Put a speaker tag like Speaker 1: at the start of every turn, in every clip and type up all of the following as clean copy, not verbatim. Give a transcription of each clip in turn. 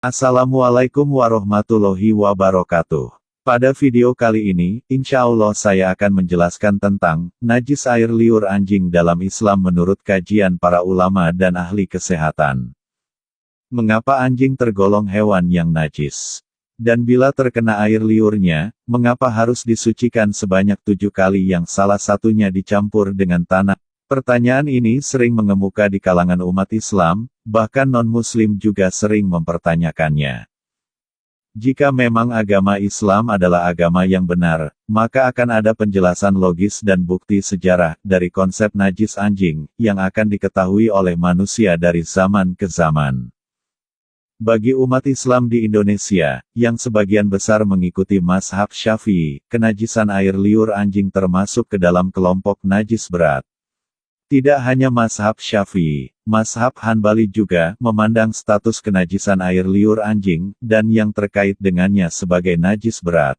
Speaker 1: Assalamualaikum warahmatullahi wabarakatuh. Pada video kali ini, insya Allah saya akan menjelaskan tentang najis air liur anjing dalam Islam menurut kajian para ulama dan ahli kesehatan. Mengapa anjing tergolong hewan yang najis? Dan bila terkena air liurnya, mengapa harus disucikan sebanyak 7 kali yang salah satunya dicampur dengan tanah? Pertanyaan ini sering mengemuka di kalangan umat Islam, bahkan non-Muslim juga sering mempertanyakannya. Jika memang agama Islam adalah agama yang benar, maka akan ada penjelasan logis dan bukti sejarah dari konsep najis anjing, yang akan diketahui oleh manusia dari zaman ke zaman. Bagi umat Islam di Indonesia, yang sebagian besar mengikuti mazhab Syafi'i, kenajisan air liur anjing termasuk ke dalam kelompok najis berat. Tidak hanya mazhab Syafi'i, mazhab Hanbali juga memandang status kenajisan air liur anjing, dan yang terkait dengannya sebagai najis berat.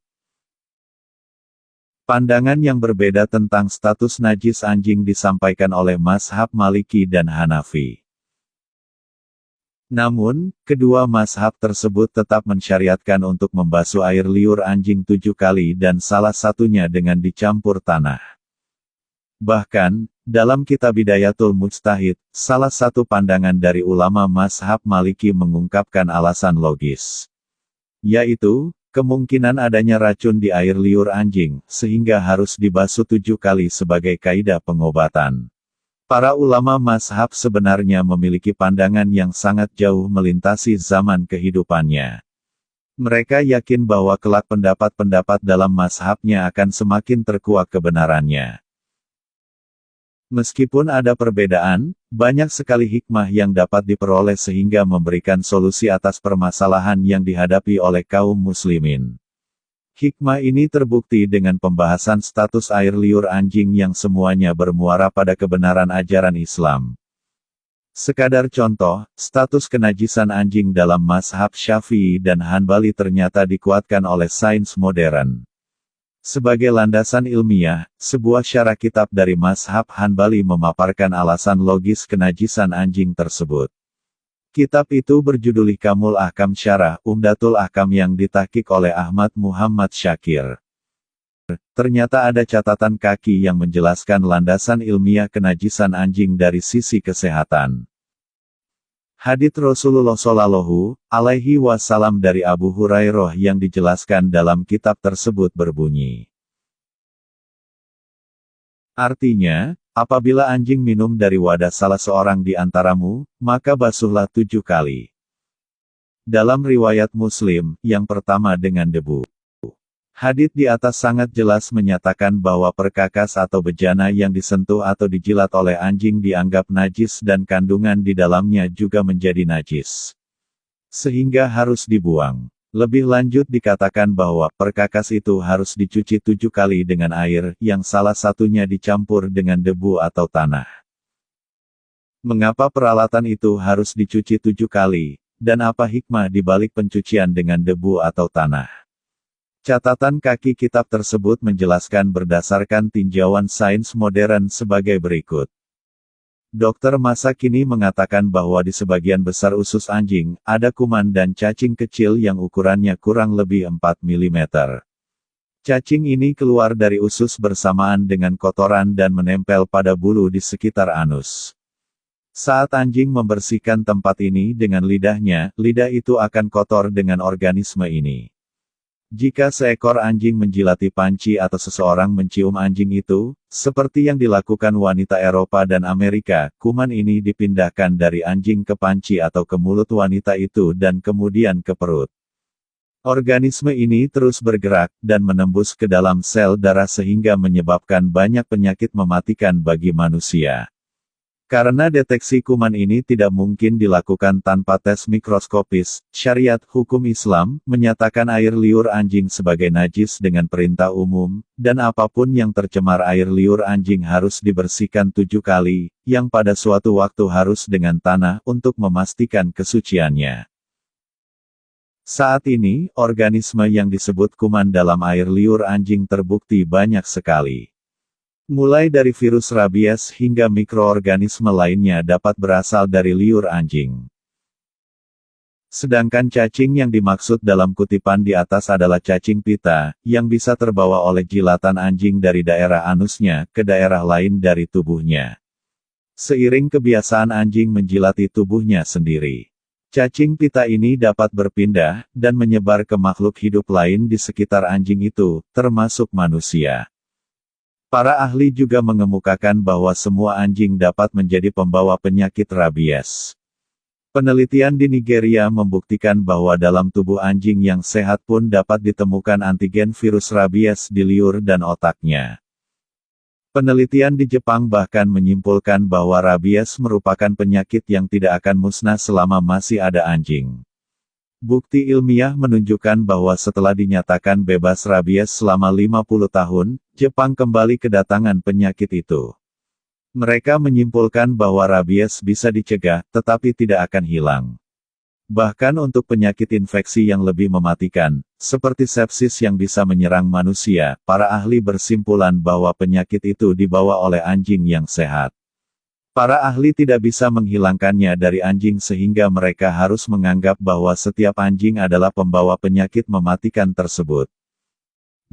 Speaker 1: Pandangan yang berbeda tentang status najis anjing disampaikan oleh mazhab Maliki dan Hanafi. Namun, kedua mazhab tersebut tetap mensyariatkan untuk membasuh air liur anjing 7 kali dan salah satunya dengan dicampur tanah. Bahkan, dalam kitab Bidayatul Mujtahid, salah satu pandangan dari ulama mazhab Maliki mengungkapkan alasan logis. Yaitu, kemungkinan adanya racun di air liur anjing, sehingga harus dibasuh 7 kali sebagai kaidah pengobatan. Para ulama mazhab sebenarnya memiliki pandangan yang sangat jauh melintasi zaman kehidupannya. Mereka yakin bahwa kelak pendapat-pendapat dalam mazhabnya akan semakin terkuak kebenarannya. Meskipun ada perbedaan, banyak sekali hikmah yang dapat diperoleh sehingga memberikan solusi atas permasalahan yang dihadapi oleh kaum muslimin. Hikmah ini terbukti dengan pembahasan status air liur anjing yang semuanya bermuara pada kebenaran ajaran Islam. Sekadar contoh, status kenajisan anjing dalam mazhab Syafi'i dan Hanbali ternyata dikuatkan oleh sains modern. Sebagai landasan ilmiah, sebuah syarah kitab dari mazhab Hanbali memaparkan alasan logis kenajisan anjing tersebut. Kitab itu berjudul Ihkamul Ahkam Syarah Umdatul Ahkam yang ditahqiq oleh Ahmad Muhammad Syakir. Ternyata ada catatan kaki yang menjelaskan landasan ilmiah kenajisan anjing dari sisi kesehatan. Hadits Rasulullah Shallallahu Alaihi Wasallam dari Abu Hurairah yang dijelaskan dalam kitab tersebut berbunyi. Artinya, apabila anjing minum dari wadah salah seorang di antaramu, maka basuhlah 7 kali. Dalam riwayat Muslim, yang pertama dengan debu. Hadits di atas sangat jelas menyatakan bahwa perkakas atau bejana yang disentuh atau dijilat oleh anjing dianggap najis dan kandungan di dalamnya juga menjadi najis. Sehingga harus dibuang. Lebih lanjut dikatakan bahwa perkakas itu harus dicuci 7 kali dengan air, yang salah satunya dicampur dengan debu atau tanah. Mengapa peralatan itu harus dicuci 7 kali, dan apa hikmah di balik pencucian dengan debu atau tanah? Catatan kaki kitab tersebut menjelaskan berdasarkan tinjauan sains modern sebagai berikut. Dokter masa kini mengatakan bahwa di sebagian besar usus anjing, ada kuman dan cacing kecil yang ukurannya kurang lebih 4 mm. Cacing ini keluar dari usus bersamaan dengan kotoran dan menempel pada bulu di sekitar anus. Saat anjing membersihkan tempat ini dengan lidahnya, lidah itu akan kotor dengan organisme ini. Jika seekor anjing menjilati panci atau seseorang mencium anjing itu, seperti yang dilakukan wanita Eropa dan Amerika, kuman ini dipindahkan dari anjing ke panci atau ke mulut wanita itu dan kemudian ke perut. Organisme ini terus bergerak, dan menembus ke dalam sel darah sehingga menyebabkan banyak penyakit mematikan bagi manusia. Karena deteksi kuman ini tidak mungkin dilakukan tanpa tes mikroskopis, syariat hukum Islam menyatakan air liur anjing sebagai najis dengan perintah umum, dan apapun yang tercemar air liur anjing harus dibersihkan 7 kali, yang pada suatu waktu harus dengan tanah untuk memastikan kesuciannya. Saat ini, organisme yang disebut kuman dalam air liur anjing terbukti banyak sekali. Mulai dari virus rabies hingga mikroorganisme lainnya dapat berasal dari liur anjing. Sedangkan cacing yang dimaksud dalam kutipan di atas adalah cacing pita, yang bisa terbawa oleh jilatan anjing dari daerah anusnya ke daerah lain dari tubuhnya. Seiring kebiasaan anjing menjilati tubuhnya sendiri, cacing pita ini dapat berpindah dan menyebar ke makhluk hidup lain di sekitar anjing itu, termasuk manusia. Para ahli juga mengemukakan bahwa semua anjing dapat menjadi pembawa penyakit rabies. Penelitian di Nigeria membuktikan bahwa dalam tubuh anjing yang sehat pun dapat ditemukan antigen virus rabies di liur dan otaknya. Penelitian di Jepang bahkan menyimpulkan bahwa rabies merupakan penyakit yang tidak akan musnah selama masih ada anjing. Bukti ilmiah menunjukkan bahwa setelah dinyatakan bebas rabies selama 50 tahun, Jepang kembali kedatangan penyakit itu. Mereka menyimpulkan bahwa rabies bisa dicegah, tetapi tidak akan hilang. Bahkan untuk penyakit infeksi yang lebih mematikan, seperti sepsis yang bisa menyerang manusia, para ahli bersimpulan bahwa penyakit itu dibawa oleh anjing yang sehat. Para ahli tidak bisa menghilangkannya dari anjing sehingga mereka harus menganggap bahwa setiap anjing adalah pembawa penyakit mematikan tersebut.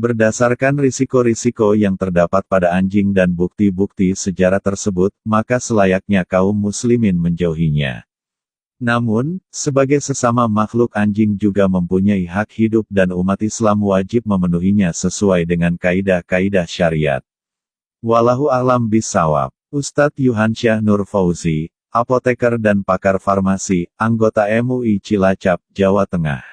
Speaker 1: Berdasarkan risiko-risiko yang terdapat pada anjing dan bukti-bukti sejarah tersebut, maka selayaknya kaum muslimin menjauhinya. Namun, sebagai sesama makhluk anjing juga mempunyai hak hidup dan umat Islam wajib memenuhinya sesuai dengan kaidah-kaidah syariat. Wallahu a'lam bishawab. Ustadz Yuhansyah Nur Fauzi, apoteker dan pakar farmasi, anggota MUI Cilacap, Jawa Tengah.